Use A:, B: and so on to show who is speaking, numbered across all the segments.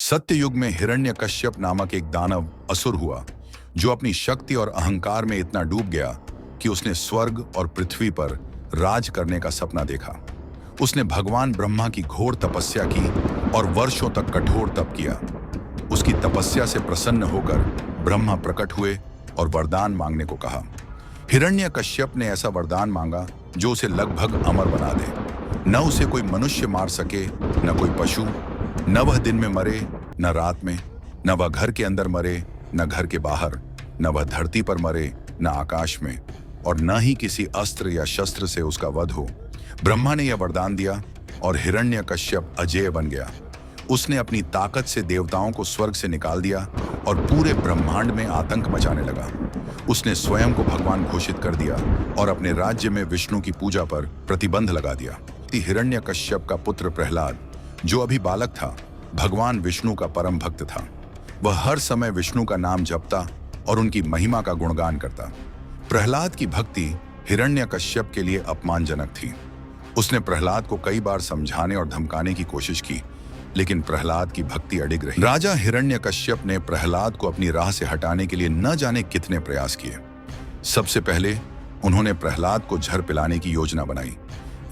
A: सत्ययुग में हिरण्यकश्यप नामक एक दानव असुर हुआ जो अपनी शक्ति और अहंकार में इतना डूब गया कि उसने स्वर्ग और पृथ्वी पर राज करने का सपना देखा। उसने भगवान ब्रह्मा की घोर तपस्या की और वर्षों तक कठोर तप किया। उसकी तपस्या से प्रसन्न होकर ब्रह्मा प्रकट हुए और वरदान मांगने को कहा। हिरण्यकश्यप ने ऐसा वरदान मांगा जो उसे लगभग अमर बना दे। न उसे कोई मनुष्य मार सके, न कोई पशु, न वह दिन में मरे न रात में, न वह घर के अंदर मरे न घर के बाहर, न वह धरती पर मरे न आकाश में, और न ही किसी अस्त्र या शस्त्र से उसका वध हो। ब्रह्मा ने यह वरदान दिया और हिरण्यकश्यप अजेय बन गया। उसने अपनी ताकत से देवताओं को स्वर्ग से निकाल दिया और पूरे ब्रह्मांड में आतंक मचाने लगा। उसने स्वयं को भगवान घोषित कर दिया और अपने राज्य में विष्णु की पूजा पर प्रतिबंध लगा दिया। हिरण्यकश्यप का पुत्र प्रहलाद, जो अभी बालक था, भगवान विष्णु का परम भक्त था। वह हर समय विष्णु का नाम जपता और उनकी महिमा का गुणगान करता। प्रहलाद की भक्ति हिरण्यकश्यप के लिए अपमानजनक थी। उसने प्रहलाद को कई बार समझाने और धमकाने की कोशिश की, लेकिन प्रहलाद की भक्ति अडिग रही। राजा हिरण्यकश्यप ने प्रहलाद को अपनी राह से हटाने के लिए न जाने कितने प्रयास किए। सबसे पहले उन्होंने प्रहलाद को जहर पिलाने की योजना बनाई।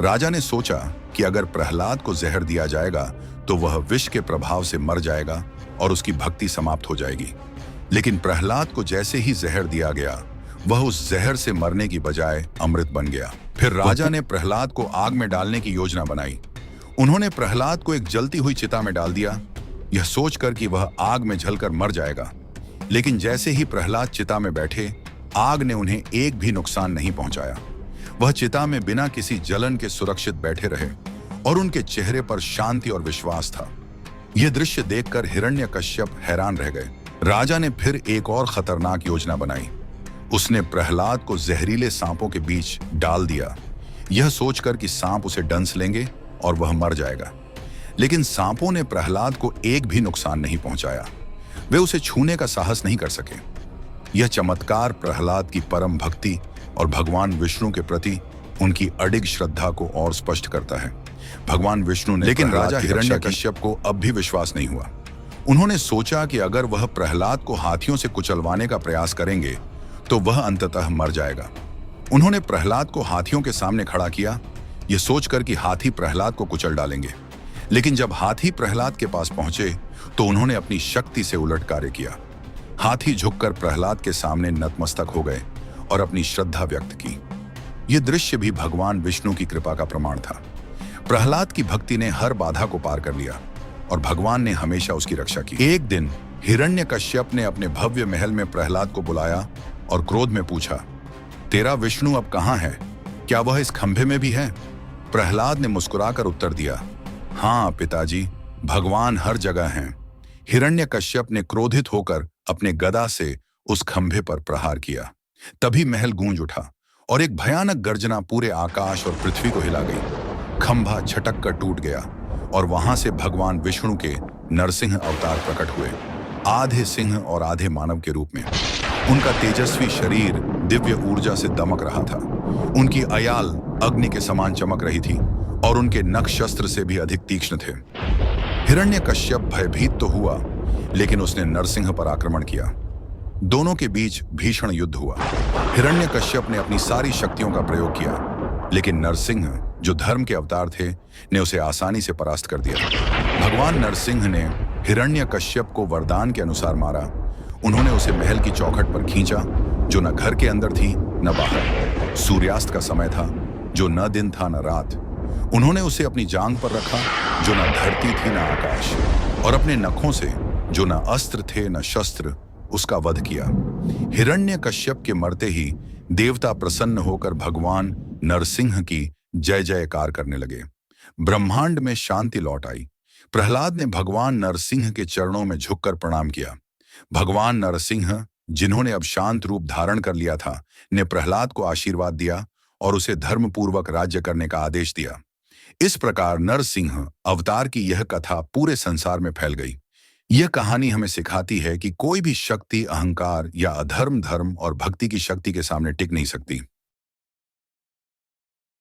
A: राजा ने सोचा कि अगर प्रहलाद को जहर दिया जाएगा तो वह विष के प्रभाव से मर जाएगा और उसकी भक्ति समाप्त हो जाएगी। लेकिन प्रहलाद को जैसे ही जहर दिया गया, वह उस जहर से मरने की बजाय अमृत बन गया। फिर राजा ने प्रहलाद को आग में डालने की योजना बनाई। उन्होंने प्रहलाद को एक जलती हुई चिता में डाल दिया, यह सोचकर कि वह आग में जलकर मर जाएगा। लेकिन जैसे ही प्रहलाद चिता में बैठे, आग ने उन्हें एक भी नुकसान नहीं पहुंचाया। वह चिता में बिना किसी जलन के सुरक्षित बैठे रहे और उनके चेहरे पर शांति और विश्वास था। यह दृश्य देखकर हिरण्यकश्यप हैरान रह गए। राजा ने फिर एक और खतरनाक योजना बनाई। उसने प्रहलाद को जहरीले सांपों के बीच डाल दिया, यह सोचकर कि सांप उसे डंस लेंगे और वह मर जाएगा। लेकिन सांपों ने प्रहलाद को एक भी नुकसान नहीं पहुंचाया। वे उसे छूने का साहस नहीं कर सके। यह चमत्कार प्रहलाद की परम भक्ति और भगवान विष्णु के प्रति उनकी अडिग श्रद्धा को और स्पष्ट करता है। भगवान विष्णु ने लेकिन राजा हिरण्यकश्यप को अब भी विश्वास नहीं हुआ। उन्होंने सोचा कि अगर वह प्रहलाद को हाथियों से कुचलवाने का प्रयास करेंगे तो वह अंततः मर जाएगा। उन्होंने प्रहलाद को हाथियों के सामने खड़ा किया, यह सोचकर कि हाथी प्रहलाद को कुचल डालेंगे। लेकिन जब हाथी प्रहलाद के पास पहुंचे तो उन्होंने अपनी शक्ति से उलट कार्य किया। हाथी झुककर प्रहलाद के सामने नतमस्तक हो गए और अपनी श्रद्धा व्यक्त की। यह दृश्य भी भगवान विष्णु की कृपा का प्रमाण था। प्रहलाद की भक्ति ने हर बाधा को पार कर लिया और भगवान ने हमेशा उसकी रक्षा की। एक दिन हिरण्यकश्यप ने अपने भव्य महल में प्रहलाद को बुलाया और क्रोध में पूछा, तेरा विष्णु अब कहाँ है? क्या वह इस खंभे में भी है? प्रहलाद ने मुस्कुराकर उत्तर दिया, हाँ पिताजी, भगवान हर जगह हैं। हिरण्यकश्यप ने क्रोधित होकर अपने गदा से उस खंभे पर प्रहार किया। तभी महल गूंज उठा और एक भयानक गर्जना पूरे आकाश और पृथ्वी को हिला गई। खंभा छटक कर टूट गया और वहां से भगवान विष्णु के नरसिंह अवतार प्रकट हुए, आधे सिंह और आधे मानव के रूप में। उनका तेजस्वी शरीर दिव्य ऊर्जा से दमक रहा था। उनकी अयाल अग्नि के समान चमक रही थी और उनके नख शस्त्र से भी अधिक तीक्ष्ण थे। हिरण्यकश्यप भयभीत तो हुआ, लेकिन उसने नरसिंह पर आक्रमण किया। दोनों के बीच भीषण युद्ध हुआ। हिरण्यकश्यप ने अपनी सारी शक्तियों का प्रयोग किया, लेकिन नरसिंह, जो धर्म के अवतार थे, ने उसे आसानी से परास्त कर दिया। भगवान नरसिंह ने हिरण्यकश्यप को वरदान के अनुसार मारा। उन्होंने उसे महल की चौखट पर खींचा, जो न घर के अंदर थी न बाहर। सूर्यास्त का समय था, जो न दिन था न रात। उन्होंने उसे अपनी जांघ पर रखा, जो न धरती थी न आकाश, और अपने नखों से, जो न अस्त्र थे न शस्त्र, उसका वध किया। हिरण्यकश्यप के मरते ही देवता प्रसन्न होकर भगवान नरसिंह की जय जयकार करने लगे। ब्रह्मांड में शांति लौट आई। प्रहलाद ने भगवान नरसिंह के चरणों में झुककर प्रणाम किया। भगवान नरसिंह, जिन्होंने अब शांत रूप धारण कर लिया था, ने प्रहलाद को आशीर्वाद दिया और उसे धर्मपूर्वक राज्य करने का आदेश दिया। इस प्रकार नरसिंह अवतार की यह कथा पूरे संसार में फैल गई। यह कहानी हमें सिखाती है कि कोई भी शक्ति अहंकार या अधर्म धर्म और भक्ति की शक्ति के सामने टिक नहीं सकती।